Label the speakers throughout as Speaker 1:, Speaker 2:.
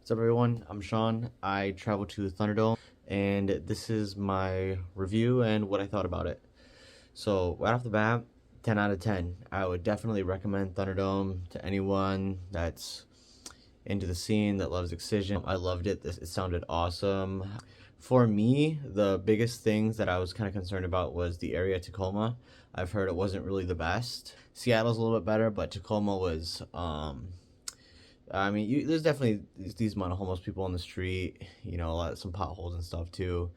Speaker 1: What's up, everyone? I'm Sean. I traveled to Thunderdome, and this is my review and what I thought about it. So, right off the bat, 10 out of 10. I would definitely recommend Thunderdome to anyone that's into the scene, that loves Excision. I loved it. It sounded awesome. For me, the biggest things that I was kind of concerned about was the area of Tacoma. I've heard it wasn't really the best. Seattle's a little bit better, but Tacoma was I mean, there's definitely these amount of homeless people on the street. Some potholes and stuff too.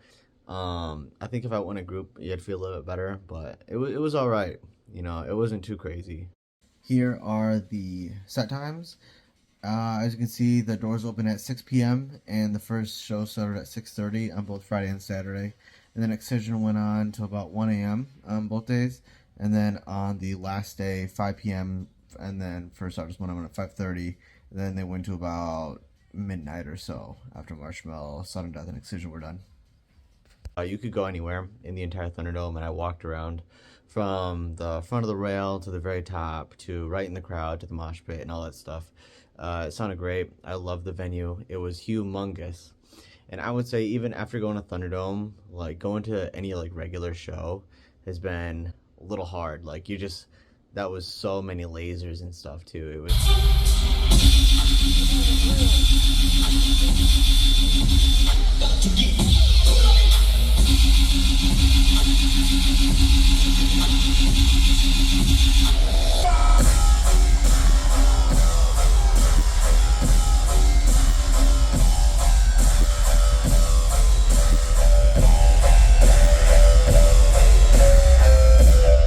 Speaker 1: I think if I went in a group, you'd feel a little bit better, but it was all right. It wasn't too crazy. Here are the set times. As you can see, the doors open at 6 p.m. and the first show started at 6:30 on both Friday and Saturday. And then Excision went on till about 1 a.m. on both days. And then on the last day, 5 p.m. and then first artist went on at 5:30. And then they went to about midnight or so after Marshmallow, Sudden Death, and Excision were done. You could go anywhere in the entire Thunderdome, and I walked around from the front of the rail to the very top to right in the crowd to the mosh pit and all that stuff. It sounded great. I loved the venue. It was humongous. And I would say even after going to Thunderdome, like going to any like regular show has been a little hard. That was so many lasers and stuff too. It was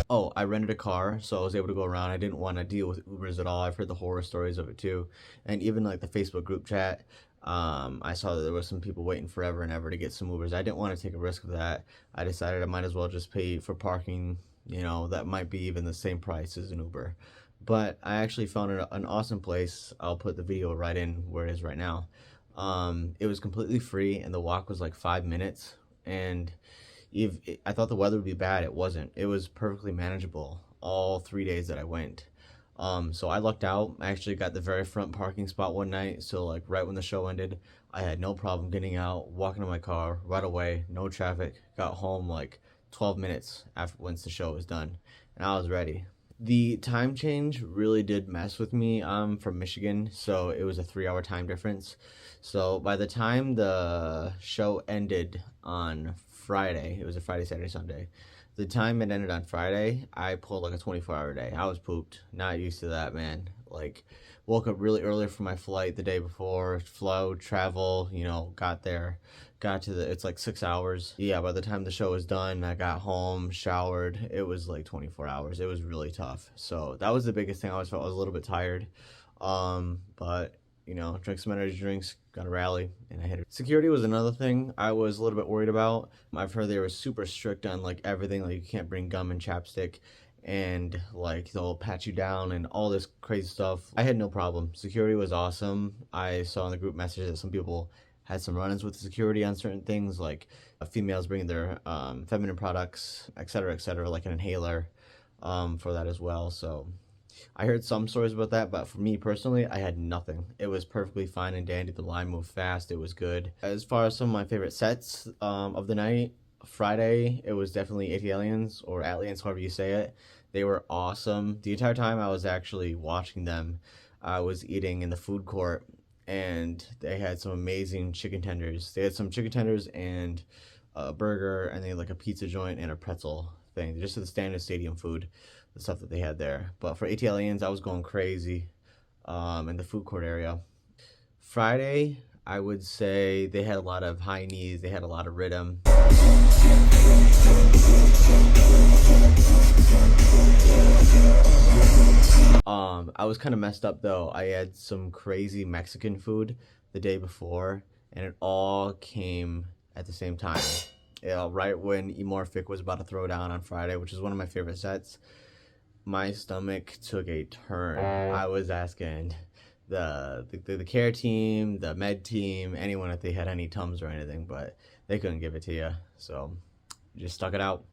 Speaker 1: Oh, I rented a car, so I was able to go around. I didn't want to deal with Ubers at all. I've heard the horror stories of it too. And even like the Facebook group chat, I saw that there was some people waiting forever and ever to get some Ubers. I didn't want to take a risk of that. I decided I might as well just pay for parking, that might be even the same price as an Uber. But I actually found an awesome place. I'll put the video right in where it is right now. It was completely free, and the walk was like 5 minutes. And if I thought the weather would be bad, it wasn't. It was perfectly manageable all 3 days that I went. So I lucked out. I actually got the very front parking spot one night. So like right when the show ended, I had no problem getting out, walking to my car right away, no traffic. Got home like 12 minutes after once the show was done, and I was ready. The time change really did mess with me. I'm from Michigan, so it was a 3 hour time difference. So by the time the show ended on Friday, it was a Friday, Saturday, Sunday. The time it ended on Friday, I pulled like a 24-hour day. I was pooped. Not used to that, man. Like, woke up really early for my flight the day before, flew, travel, got there, it's like 6 hours. Yeah, by the time the show was done, I got home, showered. It was like 24 hours. It was really tough. So that was the biggest thing. I always felt I was a little bit tired. But drink some energy drinks, got a rally, and I hit it. Security was another thing I was a little bit worried about. I've heard they were super strict on like everything, like you can't bring gum and chapstick, and like they'll pat you down and all this crazy stuff. I had no problem. Security was awesome. I saw in the group message that some people had some run-ins with the security on certain things, like females bringing their feminine products, etc., like an inhaler for that as well. So I heard some stories about that, but for me personally, I had nothing. It was perfectly fine and dandy. The line moved fast. It was good. As far as some of my favorite sets of the night, Friday, it was definitely Aliens or Aliens, however you say it. They were awesome. The entire time I was actually watching them, I was eating in the food court, and they had some amazing chicken tenders. They had some chicken tenders and a burger, and they had like a pizza joint and a pretzel thing. Just the standard stadium food, the stuff that they had there. But for Aliens, I was going crazy in the food court area. Friday, I would say they had a lot of high knees. They had a lot of rhythm. I was kind of messed up though. I had some crazy Mexican food the day before, and it all came at the same time. Right when Emorphic was about to throw down on Friday, which is one of my favorite sets, my stomach took a turn. I was asking the care team, the med team, anyone if they had any Tums or anything, but they couldn't give it to you. So just stuck it out.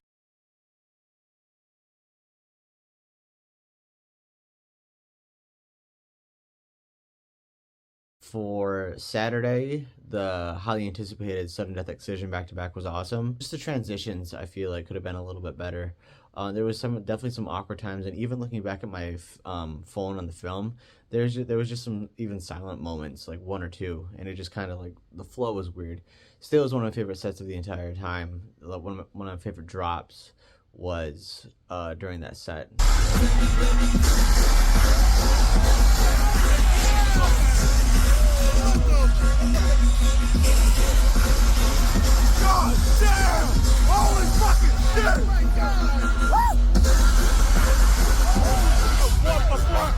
Speaker 1: for Saturday, the highly anticipated sudden death Excision back to back was awesome. Just the transitions, I feel like, could have been a little bit better. There was definitely some awkward times, and even looking back at my phone on the film, there was just some even silent moments, like one or two, and it just kind of like the flow was weird. Still, was one of my favorite sets of the entire time. One of my favorite drops was during that set.
Speaker 2: God damn! Holy fucking shit! Oh my God! What the fuck?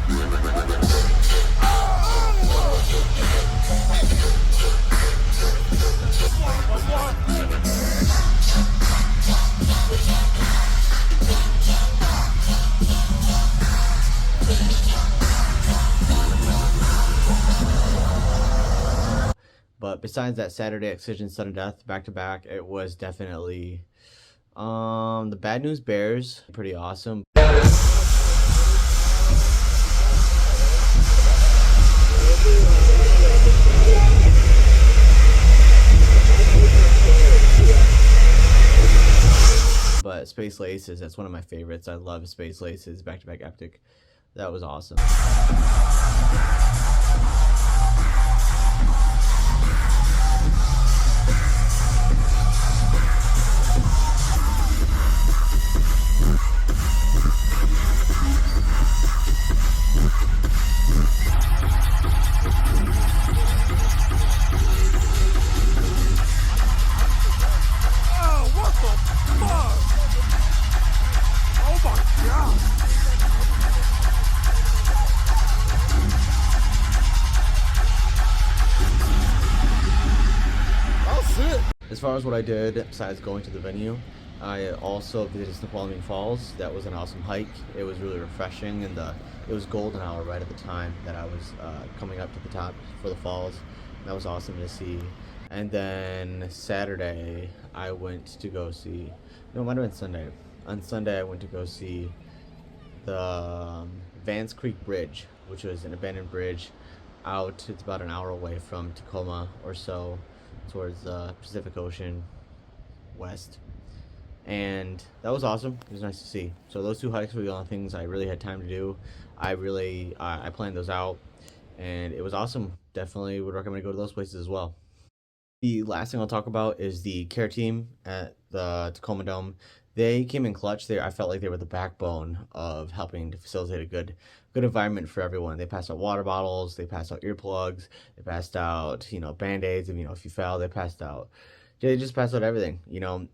Speaker 1: But besides that Saturday Excision sudden death back to back, it was definitely the Bad News Bears, pretty awesome. But Space Laces, that's one of my favorites. I love Space Laces, back to back epic. That was awesome. As far as what I did, besides going to the venue, I also visited Snoqualmie Falls. That was an awesome hike. It was really refreshing, and it was golden hour right at the time that I was coming up to the top for the falls. That was awesome to see. And then Saturday, I went to go see, no, it might have been Sunday. On Sunday, I went to go see the Vance Creek Bridge, which was an abandoned bridge out. It's about an hour away from Tacoma or so, towards the Pacific Ocean west, and that was awesome. It was nice to see. So those two hikes were the only things I really had time to do. I planned those out, and it was awesome. Definitely would recommend to go to those places as well. The last thing I'll talk about is the care team at the Tacoma Dome. They came in clutch. I felt like they were the backbone of helping to facilitate a good environment for everyone. They passed out water bottles, they passed out earplugs, they passed out, Band-Aids, and if you fell, they just passed out everything,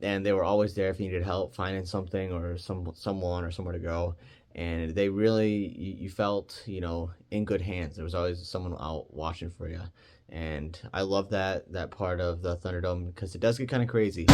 Speaker 1: and they were always there if you needed help finding something or someone or somewhere to go. And they really, you felt, in good hands. There was always someone out watching for you. And I love that part of the Thunderdome, because it does get kind of crazy.